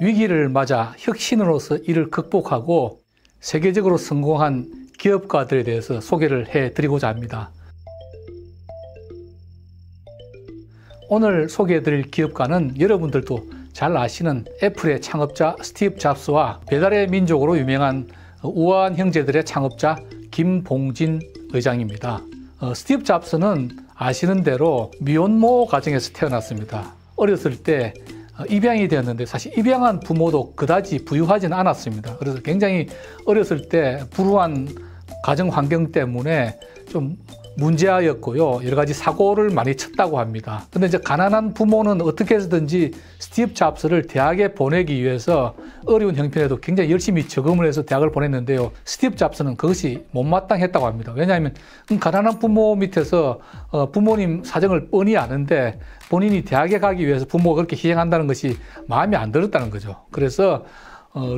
위기를 맞아 혁신으로서 이를 극복하고 세계적으로 성공한 기업가들에 대해서 소개를 해드리고자 합니다. 오늘 소개해드릴 기업가는 여러분들도 잘 아시는 애플의 창업자 스티브 잡스와 배달의 민족으로 유명한 우아한 형제들의 창업자 김봉진 의장입니다. 스티브 잡스는 아시는 대로 미혼모 가정에서 태어났습니다. 어렸을 때 입양이 되었는데 사실 입양한 부모도 그다지 부유하지는 않았습니다. 그래서 굉장히 어렸을 때 불우한 가정 환경 때문에 좀 문제아였고요. 여러 가지 사고를 많이 쳤다고 합니다. 근데 이제 가난한 부모는 어떻게 해서든지 스티브 잡스를 대학에 보내기 위해서 어려운 형편에도 굉장히 열심히 저금을 해서 대학을 보냈는데요. 스티브 잡스는 그것이 못마땅했다고 합니다. 왜냐하면 가난한 부모 밑에서 부모님 사정을 뻔히 아는데 본인이 대학에 가기 위해서 부모가 그렇게 희생한다는 것이 마음에 안 들었다는 거죠. 그래서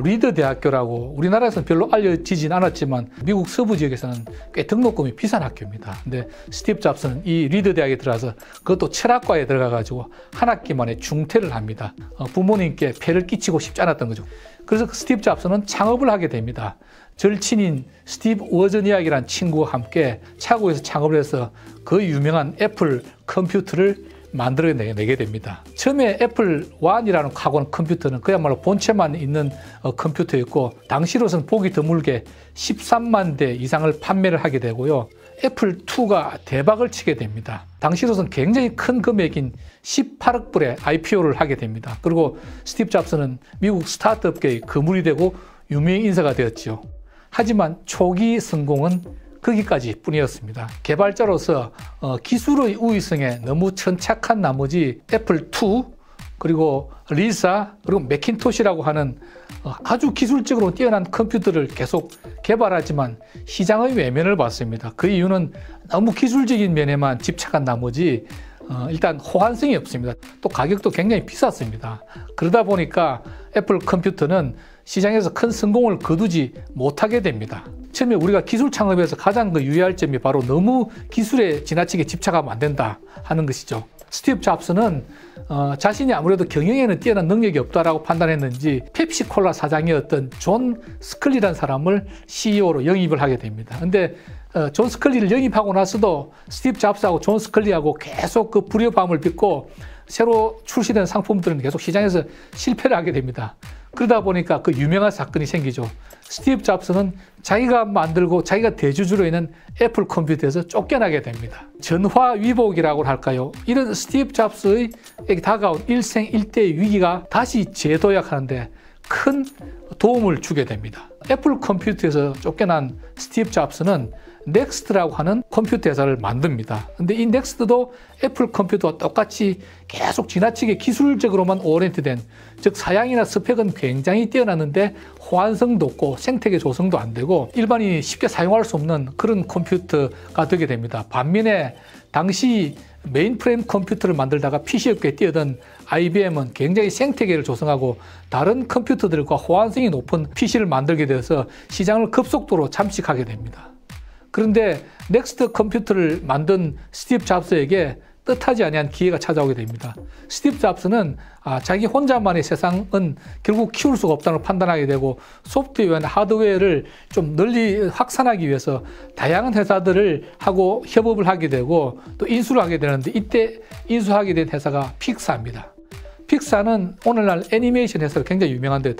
리드 대학교라고 우리나라에서는 별로 알려지진 않았지만 미국 서부 지역에서는 꽤 등록금이 비싼 학교입니다. 근데 스티브 잡스는 이 리드 대학에 들어가서 그것도 철학과에 들어가가지고 한 학기 만에 중퇴를 합니다. 부모님께 폐를 끼치고 싶지 않았던 거죠. 그래서 스티브 잡스는 창업을 하게 됩니다. 절친인 스티브 워즈니악이라는 친구와 함께 차고에서 창업을 해서 그 유명한 애플 컴퓨터를 만들어내게 됩니다. 처음에 애플 1이라는 카본 컴퓨터는 그야말로 본체만 있는 컴퓨터였고 당시로서는 보기 드물게 13만 대 이상을 판매를 하게 되고요. 애플 2가 대박을 치게 됩니다. 당시로서는 굉장히 큰 금액인 18억 불의 IPO를 하게 됩니다. 그리고 스티브 잡스는 미국 스타트업계의 거물이 되고 유명 인사가 되었죠. 하지만 초기 성공은 거기까지 뿐이었습니다. 개발자로서 기술의 우위성에 너무 천착한 나머지 애플2 그리고 리사 그리고 매킨토시라고 하는 아주 기술적으로 뛰어난 컴퓨터를 계속 개발하지만 시장의 외면을 받습니다. 그 이유는 너무 기술적인 면에만 집착한 나머지 일단 호환성이 없습니다. 또 가격도 굉장히 비쌌습니다. 그러다 보니까 애플 컴퓨터는 시장에서 큰 성공을 거두지 못하게 됩니다. 처음에 우리가 기술 창업에서 가장 유의할 점이 바로 너무 기술에 지나치게 집착하면 안 된다 하는 것이죠. 스티브 잡스는 자신이 아무래도 경영에는 뛰어난 능력이 없다라고 판단했는지 펩시콜라 사장이었던 존 스컬리라는 사람을 CEO로 영입을 하게 됩니다. 근데 존 스컬리를 영입하고 나서도 스티브 잡스하고 존 스컬리하고 계속 그 불협화음을 빚고 새로 출시된 상품들은 계속 시장에서 실패를 하게 됩니다. 그러다 보니까 그 유명한 사건이 생기죠. 스티브 잡스는 자기가 만들고 자기가 대주주로 있는 애플 컴퓨터에서 쫓겨나게 됩니다. 전화위복이라고 할까요? 이런 스티브 잡스에게 다가온 일생일대의 위기가 다시 재도약하는데 큰 도움을 주게 됩니다. 애플 컴퓨터에서 쫓겨난 스티브 잡스는 넥스트라고 하는 컴퓨터 회사를 만듭니다. 근데 이 넥스트도 애플 컴퓨터와 똑같이 계속 지나치게 기술적으로만 오리엔트된, 즉 사양이나 스펙은 굉장히 뛰어났는데 호환성도 없고 생태계 조성도 안 되고 일반인이 쉽게 사용할 수 없는 그런 컴퓨터가 되게 됩니다. 반면에 당시 메인프레임 컴퓨터를 만들다가 PC업계에 뛰어든 IBM은 굉장히 생태계를 조성하고 다른 컴퓨터들과 호환성이 높은 PC를 만들게 되어서 시장을 급속도로 잠식하게 됩니다. 그런데 넥스트 컴퓨터를 만든 스티브 잡스에게 뜻하지 아니한 기회가 찾아오게 됩니다. 스티브 잡스는 자기 혼자만의 세상은 결국 키울 수가 없다는 걸 판단하게 되고 소프트웨어나 하드웨어를 좀 널리 확산하기 위해서 다양한 회사들을 하고 협업을 하게 되고 또 인수를 하게 되는데 이때 인수하게 된 회사가 픽사입니다. 픽사는 오늘날 애니메이션 회사로 굉장히 유명한데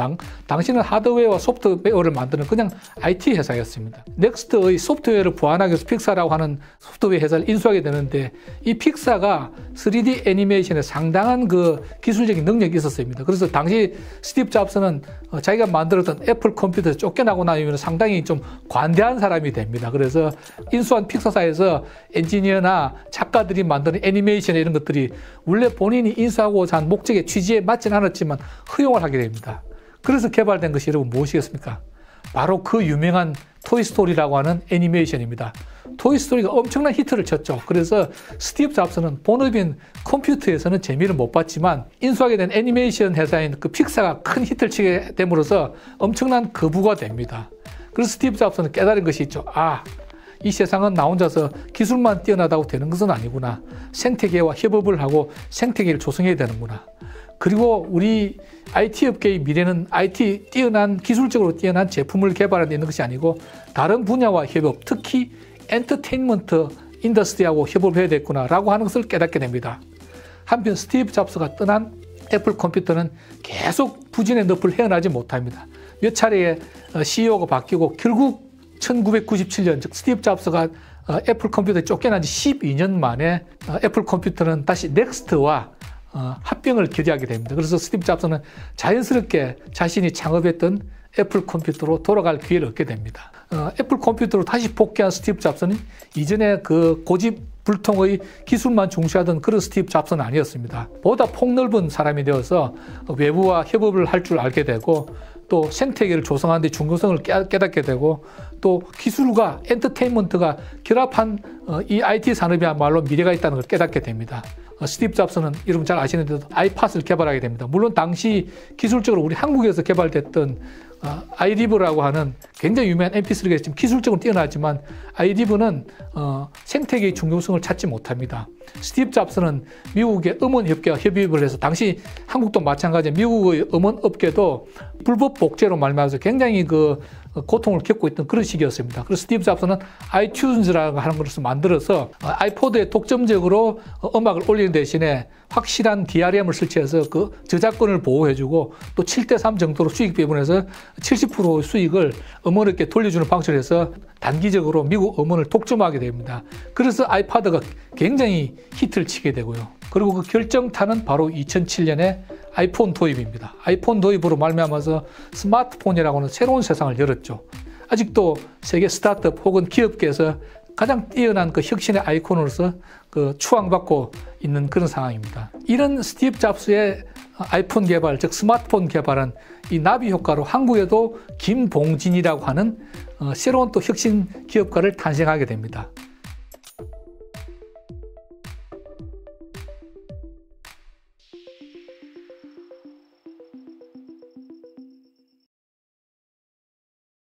당시는 하드웨어와 소프트웨어를 만드는 그냥 IT 회사였습니다. 넥스트의 소프트웨어를 보완하기 위해서 픽사라고 하는 소프트웨어 회사를 인수하게 되는데 이 픽사가 3D 애니메이션에 상당한 그 기술적인 능력이 있었습니다. 그래서 당시 스티브 잡스는 자기가 만들었던 애플 컴퓨터에서 쫓겨나고 나면 상당히 좀 관대한 사람이 됩니다. 그래서 인수한 픽사사에서 엔지니어나 작가들이 만드는 애니메이션 이런 것들이 원래 본인이 인수하고자 한 목적의 취지에 맞지는 않았지만 허용을 하게 됩니다. 그래서 개발된 것이 여러분 무엇이겠습니까? 바로 그 유명한 토이스토리라고 하는 애니메이션입니다. 토이스토리가 엄청난 히트를 쳤죠. 그래서 스티브 잡스는 본업인 컴퓨터에서는 재미를 못 봤지만 인수하게 된 애니메이션 회사인 그 픽사가 큰 히트를 치게 됨으로써 엄청난 거부가 됩니다. 그래서 스티브 잡스는 깨달은 것이 있죠. 이 세상은 나 혼자서 기술만 뛰어나다고 되는 것은 아니구나. 생태계와 협업을 하고 생태계를 조성해야 되는구나. 그리고 우리 IT 업계의 미래는 기술적으로 뛰어난 제품을 개발하는 데 있는 것이 아니고 다른 분야와 협업, 특히 엔터테인먼트 인더스트리하고 협업을 해야 되겠구나라고 하는 것을 깨닫게 됩니다. 한편 스티브 잡스가 떠난 애플 컴퓨터는 계속 부진의 늪을 헤어나지 못합니다. 몇 차례의 CEO가 바뀌고 결국 1997년, 즉 스티브 잡스가 애플 컴퓨터에 쫓겨난 지 12년 만에 애플 컴퓨터는 다시 넥스트와 합병을 결의하게 됩니다. 그래서 스티브 잡스는 자연스럽게 자신이 창업했던 애플 컴퓨터로 돌아갈 기회를 얻게 됩니다. 애플 컴퓨터로 다시 복귀한 스티브 잡스는 이전에 그 고집불통의 기술만 중시하던 그런 스티브 잡스는 아니었습니다. 보다 폭넓은 사람이 되어서 외부와 협업을 할 줄 알게 되고 또 생태계를 조성하는 데 중요성을 깨닫게 되고 또 기술과 엔터테인먼트가 결합한 이 IT 산업이야말로 미래가 있다는 걸 깨닫게 됩니다. 스티브 잡스는 여러분 잘 아시는데도 아이팟을 개발하게 됩니다. 물론 당시 기술적으로 우리 한국에서 개발됐던 아이리브라고 하는 굉장히 유명한 MP3가 지금 기술적으로 뛰어나지만 아이리브는 생태계의 중요성을 찾지 못합니다. 스티브 잡스는 미국의 음원업계와 협의를 해서 당시 한국도 마찬가지 미국의 음원업계도 불법 복제로 말미암아서 굉장히 고통을 겪고 있던 그런 시기였습니다. 그래서 스티브 잡스는 아이튠즈라고 하는 것을 만들어서 아이포드에 독점적으로 음악을 올리는 대신에 확실한 DRM을 설치해서 그 저작권을 보호해주고 또 7대3 정도로 수익 배분해서 70% 수익을 음원업계에 돌려주는 방식으로 해서 단기적으로 미국 음원을 독점하게 됩니다. 그래서 아이패드가 굉장히 히트를 치게 되고요. 그리고 그 결정타는 바로 2007년에 아이폰 도입입니다. 아이폰 도입으로 말미암아서 스마트폰이라고 하는 새로운 세상을 열었죠. 아직도 세계 스타트업 혹은 기업계에서 가장 뛰어난 그 혁신의 아이콘으로서 추앙받고 있는 그런 상황입니다. 이런 스티브 잡스의 아이폰 개발, 즉 스마트폰 개발은 이 나비 효과로 한국에도 김봉진이라고 하는 새로운 또 혁신 기업가를 탄생하게 됩니다.